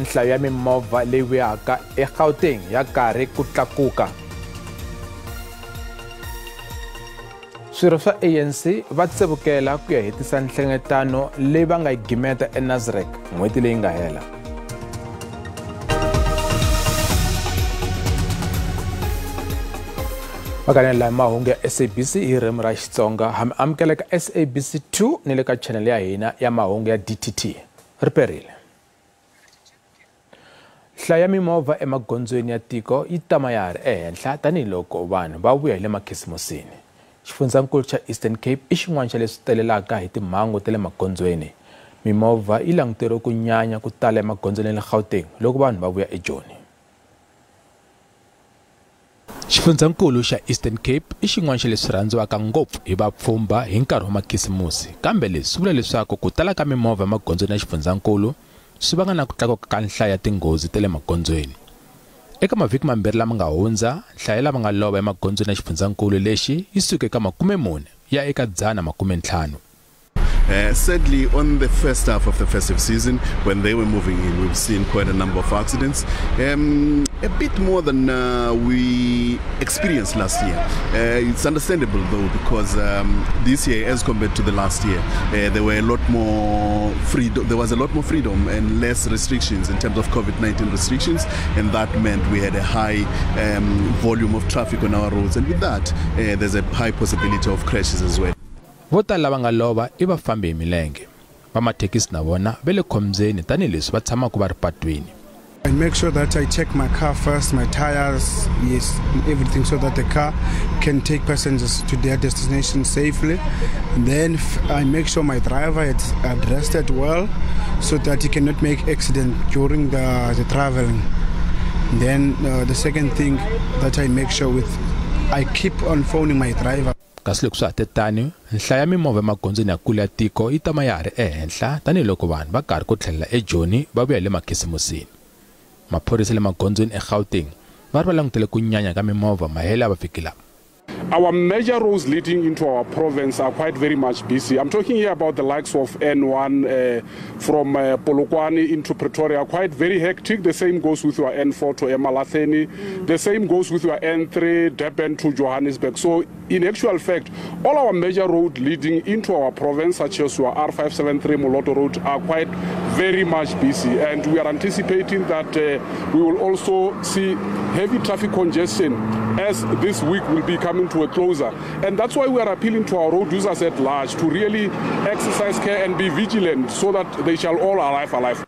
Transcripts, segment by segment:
nhlayo ya mimovha leyi vuyaka eGauteng ya karhi ku tlakuka. Swirho swa ANC va tsevukela ku ya hetisa nhlengeletano leyi va nga yi gimeta eNasrec n'hweti leyi nga hela. Makanela mahungu ya SABC hi ririmi ra Xitsonga ha mi amukela ka SABC 2 ni le ka channel ya hina ya mahungu ya DTT. Riperile. Nhlayo ya mimovha emagondzweni ya tiko yi tama ya ha ri ehenhla tanihiloko vanhu va vuya hi le makhisimusini. Xifundzankulu xa Eastern Cape i xin'wana xa leswi telelaka hi timhangu ta le magondzweni. Mimovha yi languteriwe ku nyanya ku tala emagondzweni ya le Gauteng loko vanhu va vuya eJoni. Xifundzankulu xa Eastern Cape i xin'wana xa leswi rhandziwaka ngopfu hi vapfhumba hi nkarhi wa makhisimusi, kambe leswi vula leswaku ku tala ka mimovha emagondzweni ya xifundzankulu swi vanga na ku tlakuka ka nhlayo ya tinghozi ta le magondzweni. Eka mavhiki mambirhi lama nga hundza, nhlayo lava nga lova emagondzweni ya xifundzankulu lexi yi suke eka 40 ya eka 150. Sadly, on the first half of the festive season, when they were moving in, we've seen quite a number of accidents. A bit more than we experienced last year. It's understandable though, because this year, as compared to the last year, there were a lot more freedom. There was a lot more freedom and less restrictions in terms of COVID-19 restrictions, and that meant we had a high volume of traffic on our roads, and with that, there's a high possibility of crashes as well. Vota lava nga lova i vafambi hi milenge. Vamathekisi na vona va le khombyeni tanihileswi va tshamaka va ri patwini. I make sure that I check my car first, my tires, yes, everything, so that the car can take passengers to their destination safely. And then I make sure my driver is rested well, so that he cannot make accident during the traveling. And then the second thing that I make sure I keep on phoning my driver. Kasi loko swi hatetani, nhlayo ya mimovha emagondzweni ya kule ya tiko yi tama ya ha ri ehenhla tanihiloko vanhu va karhi ku thlelela eJoni va vuya le makhisimusini. Maphorisa le magondzweni eGauteng va ri va langutele ku nyanya ka mimovha mahele ya vhiki lama. Our major roads leading into our province are quite very much busy. I'm talking here about the likes of N1 from Polokwane into Pretoria, quite very hectic. The same goes with your N4 to Emalahleni. The same goes with your N3, Durban to Johannesburg. So in actual fact, all our major roads leading into our province, such as your R573 Moloto Road, are quite very much busy. And we are anticipating that we will also see heavy traffic congestion as this week will be coming to a closer. And that's why we are appealing to our road users at large to really exercise care and be vigilant so that they shall all arrive alive.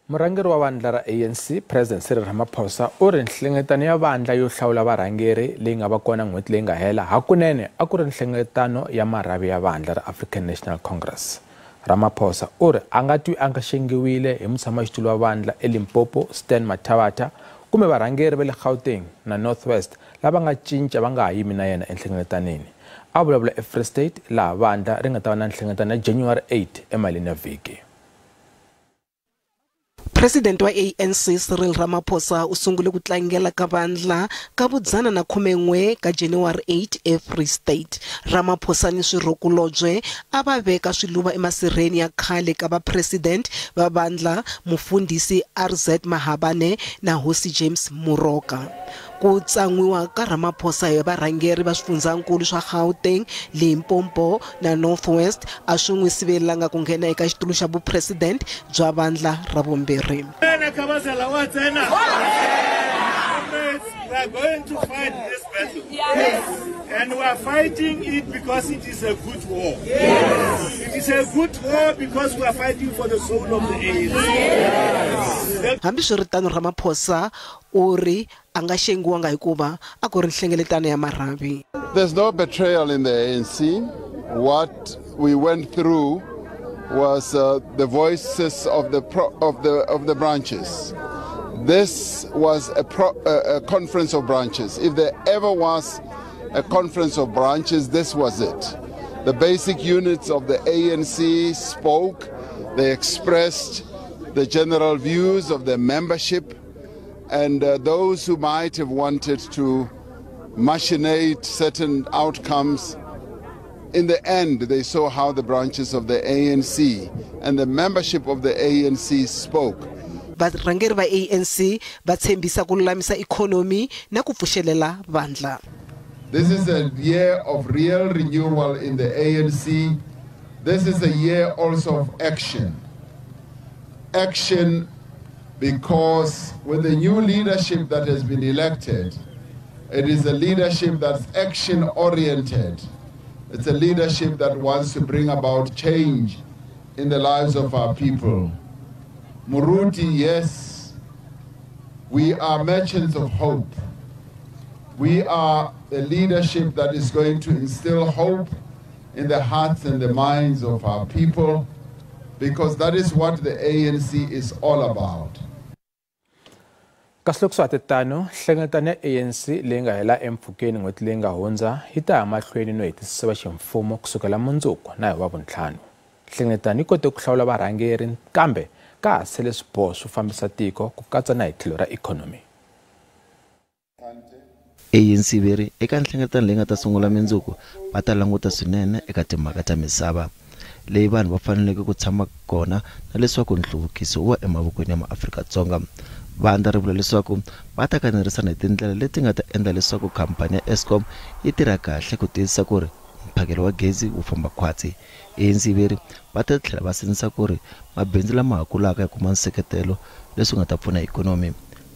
Murhangeri wa vandla ra ANC, President Cyril Ramaphosa, u ri nhlengeletano ya vandla yo hlawula varhangeri leyi nga va kona n'hweti leyi nga hela hakunene a ku ri nhlengeletano ya marhavi ya vandla ra African National Congress. Ramaphosa u ri a nga twi a nga xengiwile hi mutshamaxitulu wa vandla eLimpopo, Stan Mathavatha, kumbe varhangeri va le Gauteng na Northwest lava nga cinca va nga ha yimi na yena enhlengeletaneni. A vulavula eFree State laha vandla ri nga ta va na nhlengeletano ya January 8 emalini ya vhiki. President wa ANC Cyril Ramaphosa u sungule ku tlangela ka vandla ka vudzana na 11 ka January 8 eFree State. Ramaphosa ni swirhokulobye a va veka swiluva emasirheni ya khale ka va president va vandla mufundhisi RZ Mahabane na Hosi James Muroka. Ku tsan'wiwa ka Ramaphosa hi varhangeri va swifundzankulu swa Gauteng, Limpopo na Northwest a swi n'wi sivelanga ku nghena eka xitulu xa vupresident bya vandla ra vumbirhi. We are going to fight this battle. Yes. And we are fighting it because it is a good war. Yes. It is a good war because we are fighting for the soul of the ANC. Yes. Hambi swiritano Ramaphosa u ri a nga xengiwanga hikuva a ku ri nhlengeletano ya marhavi. There's no betrayal in the ANC. What we went through was the voices of the branches. This was a conference of branches. If there ever was a conference of branches, this was it. The basic units of the ANC spoke. They expressed the general views of their membership, and those who might have wanted to machinate certain outcomes, in the end, they saw how the branches of the ANC and the membership of the ANC spoke. varhangeri va ANC va tshembisa ku lulamisa ikhonomi na ku pfuxelela vandla. This is a year of real renewal in the ANC. This is a year also of action. Action because with the new leadership that has been elected, it is a leadership that's action-oriented. It's a leadership that wants to bring about change in the lives of our people. Muruti, yes, we are merchants of hope. We are a leadership that is going to instill hope in the hearts and the minds of our people, because that is what the ANC is all about. Kasi loko swihatetano nhlengeletano ya ANC leyi nga hela empfhukeni n'hweti leyi nga hundza yi ta ya mahlweni no hetisisa va ximfumo kusukela mundzuku na hi Wavuntlhanu. Nhlengeletano yi kote ku hlawula varhangeri kambe ka ha sele swiboho swo fambisa tiko ku katsa na hi tlhelo ra ikhonomi. ANC veri eka nhlengeletano leyi nga ta sungula mindzuku va ta languta swinene eka timhaka ta misava leyi vanhu va faneleke ku tshama kona na leswaku nhluvukiso wu wa emavokweni ya maAfrika-Dzonga. Vandla ri vula leswaku va ta kanerisana hi tindlela leti nga ta endla leswaku khampani ya Eskom yi tirha kahle ku tiyisisa ku ri mphakelo wa gezi wu famba khwatsi. ANC veri va ta tlhela va sindzisa ku ri mabindzu lama ha kulaka ya kuma nseketelo leswi nga ta pfuna ikhonomi.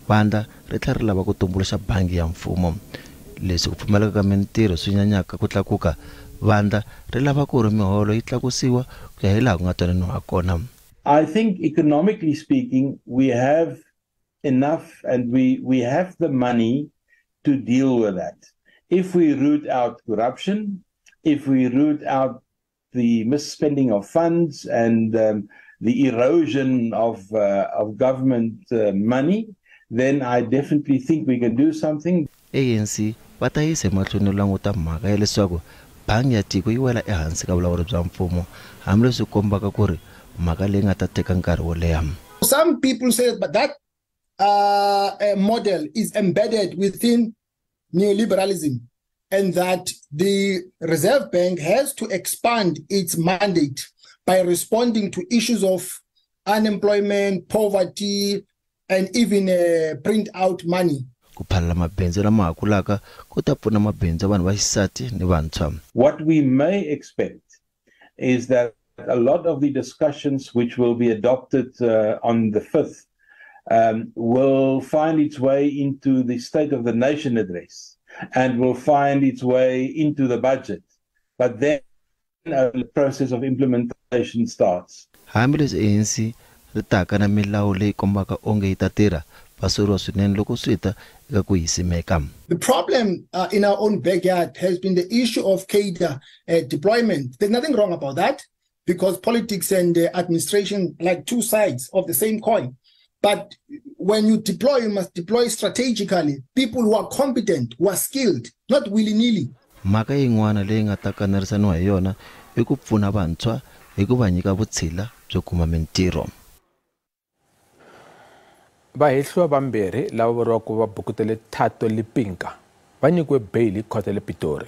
Vandla ri tlhela ri lava ku tumbuluxa bangi ya mfumo. Leswi ku pfumaleka ka mintirho swi nyanyaka ku tlakuka, vandla ri lava ku ri miholo yi tlakusiwa ku ya hi laha ku nga twananiwa kona. I think economically speaking, we have enough and we have the money to deal with that. If we root out corruption, if we root out the misspending of funds and the erosion of government money, then I definitely think we can do something. ANC va ta yisa emahlweni languta mhaka ya leswaku bangi ya tiko yi wela ehansi ka vulawuri bya mfumo, hambileswi kombaka ku ri mhaka leyi nga ta teka nkarhi wo leha. Some people say but that model is embedded within neoliberalism, and that the Reserve Bank has to expand its mandate by responding to issues of unemployment, poverty, and even print out money. What we may expect is that a lot of the discussions which will be adopted on the 5th will find its way into the State of the Nation address and will find its way into the budget. But then the process of implementation starts. ANC ri taka na milawu leyi kombaka onge yi ta tirha vasoriwa swinene loko swi ta eka ku yisimeka. The problem in our own backyard has been the issue of cadre deployment. There's nothing wrong about that, because politics and administration are like two sides of the same coin. But when you deploy, you must deploy strategically. People who are competent, who are skilled, not willy-nilly. Mhaka yin'wana leyi nga ta kanerisaniwa hi yona i ku pfuna vantshwa hi ku va nyika vutshila byo kuma mintirho. Vahehliwa vambirhi lava vuriwaka va bukutele Thato Lipinka va nyikiwe bail hi ekhoto le Pitori.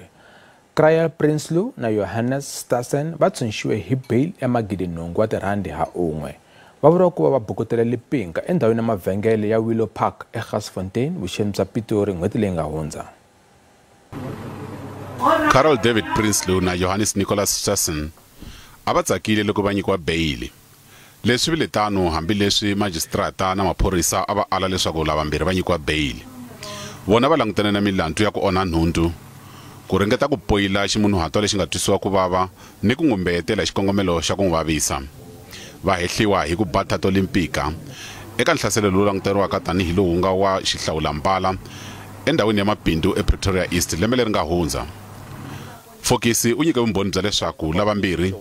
Kraya Prinsloo na Johannes Stassen va tshunxiwe hi bail ya R8,000 wa tirhandi ha un'we. Va vuriwa ku va bukutele Lipinka endhawini ya mavhengele ya Willow Park eGasfontein vuxeni bya Pitori n'hweti leyi nga hundza. Carol David Prinsloo na Johannes Nicholas Stassen a va tsakile loko va nyikiwa bail. Leswi vile tano hambileswi magistrata na maphorisa a va ala leswaku lavambirhi va nyikiwa bail. Vona va langutane na milandzu ya ku onha nhundzu, ku ringeta ku poyila ximunhuhatwa lexi nga twisiwa ku vava ni ku ngumbetela xikongomelo xa ku n'wi vavisa. Vahehliwa hi ku ba Thato Lipinka eka nhlaselo lowu languteriwaka tanihi lowu nga wa xihlawulambala endhawini ya mabindu ePretoria East lembe leri nga hundza. Fokisi u nyike vumbhoni bya leswaku lavambirhi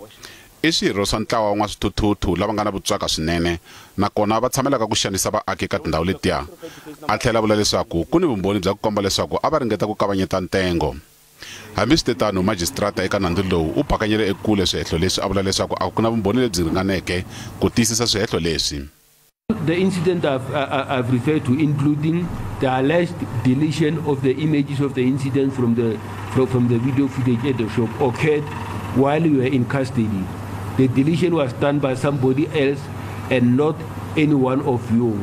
i swirho swa ntlawa wa swithuthuthu lava nga na vutswaka swinene nakona va tshamelaka ku xanisa vaaki eka tindhawu letiya. A tlhela vula leswaku ku ni vumbhoni bya ku komba leswaku a va ringeta ku kavanyeta ntengo. Hambiswiritano magistrata eka nandzu lowu u phakanyele ekule swihehlo leswi a vula leswaku a ku na vumbhoni lebyi ringaneke ku tiyisisa swihehlo leswi. The incident I've referred to, including the alleged deletion of the images of the incident from the video footage at the shop, occurred while we were in custody. The deletion was done by somebody else and not any one of you,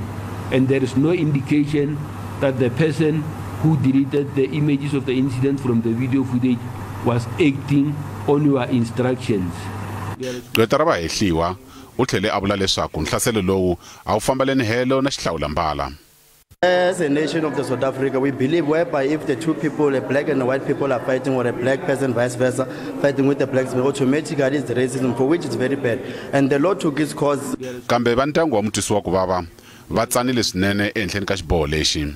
and there is no indication that the person who deleted the images of the incident from the video footage was acting on your instructions. Gqweta ra Vahehliwa u tlhele a vula leswaku nhlaselo lowu a wu fambeleni helo na xihlawulambala. As a nation of the South Africa, we believe whereby if the two people, a black and a white people, are fighting, or a black person vice versa, fighting with the blacks, automatically it's racism, for which it's very bad. And the law took its course. Kambe va ndyangu wa mutwisiwa ku vava va tsanile swinene ehenhleni ka xiboho lexi.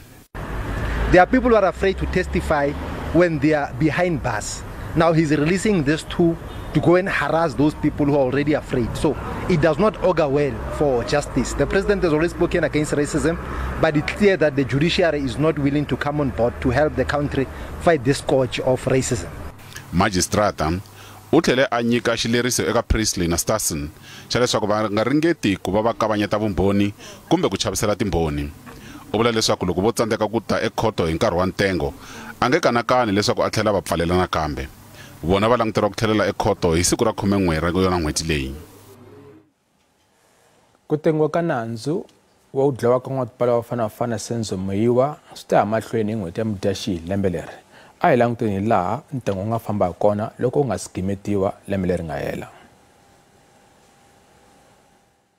There are people who are afraid to testify when they are behind bars. Now he's releasing these two to go and harass those people who are already afraid. So it does not augur well for justice. The president has already spoken against racism, but it's clear that the judiciary is not willing to come on board to help the country fight this scourge of racism. Magistrata u tlhele a nyika xileriso eka Presley na Stassen xa leswaku va nga ringeti ku va kavanyeta vumbhoni kumbe ku chavisela timbhoni. U vula leswaku loko vo tsandzeka ku ta ekhoto hi nkarhi wa ntengo a nge kanakani leswaku a tlhela va pfalela nakambe. Vona va languteriwa ku tlhelela ekhoto hi siku ra 11 ra yona n'hweti leyi. Ku tengiwa ka nandzu wa u dlawa ka n'watipala wa Vafana Senzo Meyiwa swi ta mahlweni hi n'hweti ya Mudyaxihi lembe leri. A hi languteni laha ntengo nga famba hi kona loko u nga sikimetiwa lembe leri nga hela.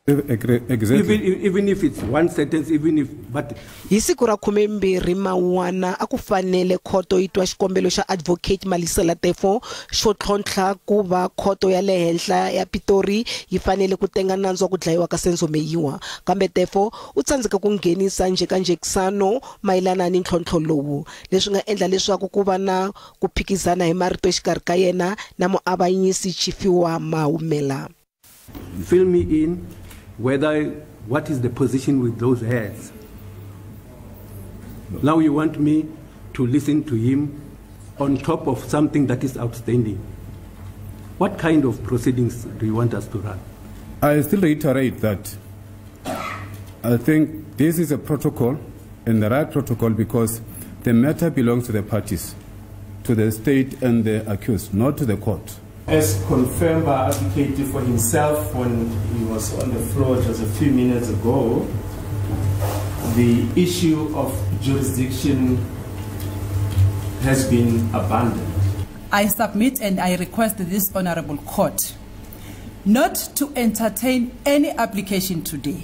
Even if it's one sentence, even if, but hi siku ra 12 Mawuwana a ku fanele khoto yi twa xikombelo xa advocate Malisela Tefo xo tlhontlha ku va khoto ya le henhla ya Pitori yi fanele ku tenga nandzu wa ku dlayiwa ka Senzo Meyiwa, kambe Tefo u tsandzeka ku nghenisa njhekanjhekisano mayelana ni ntlhontlho lowu, leswi nga endla leswaku ku va na ku phikizana hi marito exikarhi ka yena na muavanyisi Chifiwa Mahumela. Fill me in what is the position with those heads. Now you want me to listen to him on top of something that is outstanding. What kind of proceedings do you want us to run? I still reiterate that I think this is a protocol and the right protocol because the matter belongs to the parties, to the state and the accused, not to the court. As confirmed by advocate for himself when he was on the floor just a few minutes ago, the issue of jurisdiction has been abandoned. I submit and I request this honorable court not to entertain any application today.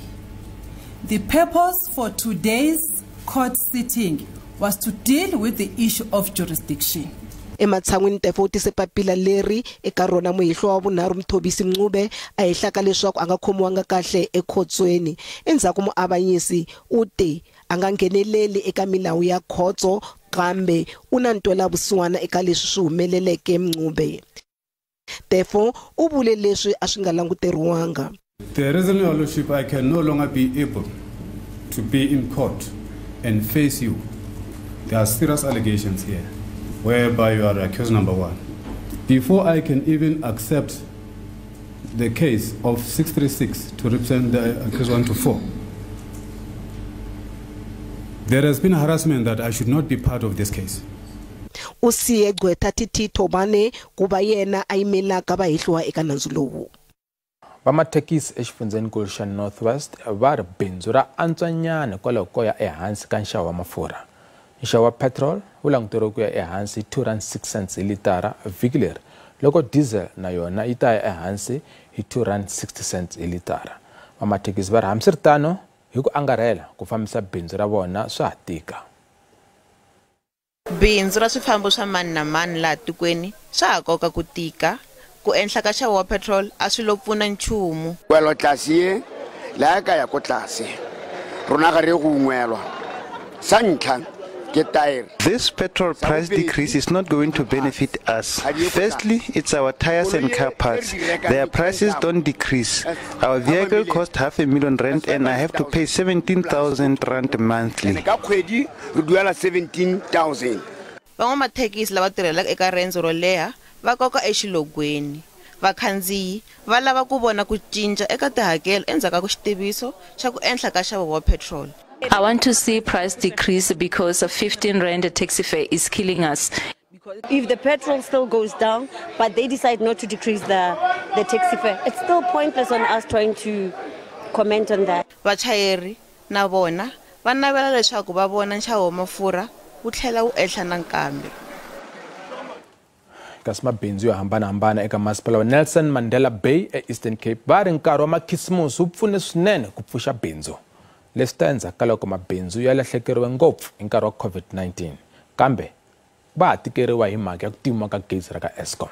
The purpose for today's court sitting was to deal with the issue of jurisdiction. Ematshan'wini Tefo u tise papila leri eka rona muhehliwa wa vunharhu Mthobisi Mncube a hehlaka leswaku a nga khomiwanga kahle ekhotsweni. Endzhaku muavanyisi u te a nga ngheneleli eka milawu ya khotso kambe u na ntwela vusiwana eka leswi swi humeleleke Mncube. Tefo u vule leswi a swi nga languteriwanga. The reason, Your Lordship, I can no longer be able to be in court and face you. There are serious allegations here, whereby you are accused number one. Before I can even accept the case of 636 to represent the accused 1 to 4, there has been harassment that I should not be part of this case. Usiye Gqweta Titi Tobane kuba yena ayimelaka Vahehliwa eka nandzu lowu. Vamathekisi exifundzeninkulu xa Northwest va ri bindzu ra antswanyana kwalaho ko ya ehansi ka nxavo wa mafurha. Nxavo wa petrol wu languteriwe ku ya ehansi R2.06 hi litara vhiki leri, loko diesel na yona yi ta ya ehansi hi R2.60 hi litara. Vamathekisi va ri hambiswiritano hi ku angarhela ku fambisa bindzu ra vona swa ha tika. Bindzu ra swifambo swa mani na mani laha tikweni swa ha koka ku tika. Ku enhla ka nxavo wa petrol a swi lo pfuna nchumu. Welo tlase la ka ya ko tlase rona ga re go ungwelwa sa ntlha. This petrol price decrease is not going to benefit us. Firstly, it's our tires and car parts. Their prices don't decrease. Our vehicle costs R500,000 and I have to pay 17,000 rand monthly. Vamathekisi lava tirhelaka eka rendzo ro leha va koka exilogweni. Vakhandziyi va lava ku vona ku cinca eka tihakelo endzhaku ka xitiviso xa ku enhla ka nxavo wa petrol. I want to see price decrease because of 15 rand a taxi fare is killing us. If the petrol still goes down, but they decide not to decrease the taxi fare, it's still pointless on us trying to comment on that. Vachayeri na vona va navela leswaku va vona nxavo wa mafurha wu tlhela wu ehla nakambe. Kasi mabindzu yo hambanahambana eka masipala wa Nelson Mandela Bay eEastern Cape va ri nkarhi wa makhisimusi wu pfune swinene ku pfuxa bindzu. Leswi ta endzhaku ka loko mabindzu ya lahlekeriwe ngopfu hi nkarhi wa COVID-19 kambe va ha tikeriwa hi mhaka ya ku timiwa ka gezi ra ka Eskom.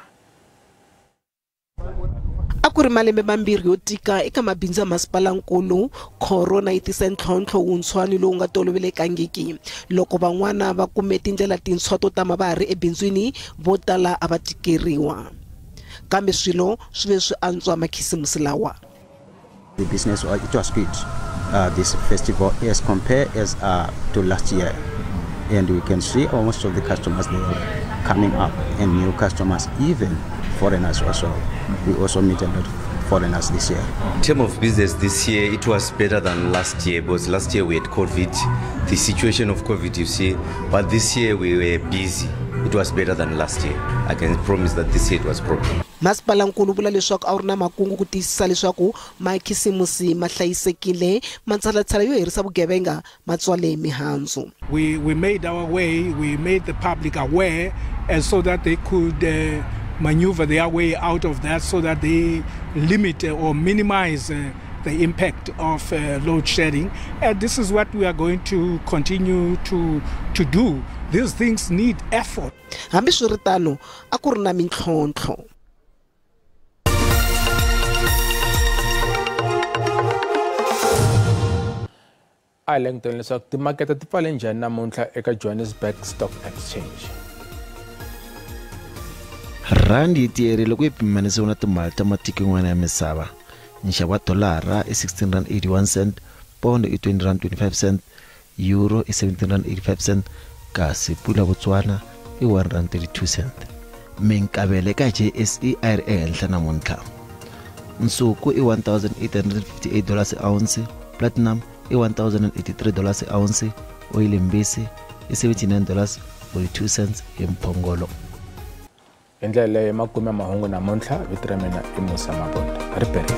A ku ri malembe mambirhi yo tika eka mabindzu ya masipalankulu, corona yi tise ntlhontlho wuntshwani lowu nga tolovelekangiki. Loko van'wana va kume tindlela tintshwa to tama va ha ri ebindzwini, vo tala a va tikeriwa. Kambe swilo swi ve swi antswa makhisimusi lawa. The business, it was good. This festival as compared to last year. And we can see most of the customers, they are coming up, and new customers, even foreigners also. We also meet a lot of foreigners this year. In terms of business this year, it was better than last year because last year we had COVID, the situation of COVID, you see, but this year we were busy. It was better than last year. I can promise that this year it was proper. Masipalankulu vula leswaku a wu ri na makungu ku tiyisisa leswaku makhisimusi ma hlayisekile, matshalatshala yo herisa vugevenga ma tswale mihandzu. We made our way, we made the public aware, and so that they could maneuver their way out of that, so that they limit or minimize the impact of load shedding. And this is what we are going to continue to do. These things need effort. Hambi swiritano a ku ri na mintlhontlho. A languteni leswaku timakete ti pfale njhani namuntlha eka Johannesburg Stock Exchange. Randi yi tiyerile ku yi pimanisiwa na timali ta matiko yan'wana ya misava. Nxavo wa dolara i 16.81 cent, pound i 20.25 cent, euro i 17.85 cent, kasi pula Botswana i 1.32 cent. Minkavelo eka JSE a ri ehenhla namuntlha. Nsuku i $1,858 a ounce, platinum i $1,083 a ounce, oil mbisi i $79.42 hi mphongolo. Endlela leyi makume mahungu namuntlha vito ra mina i Musa Mabonda. Ripere.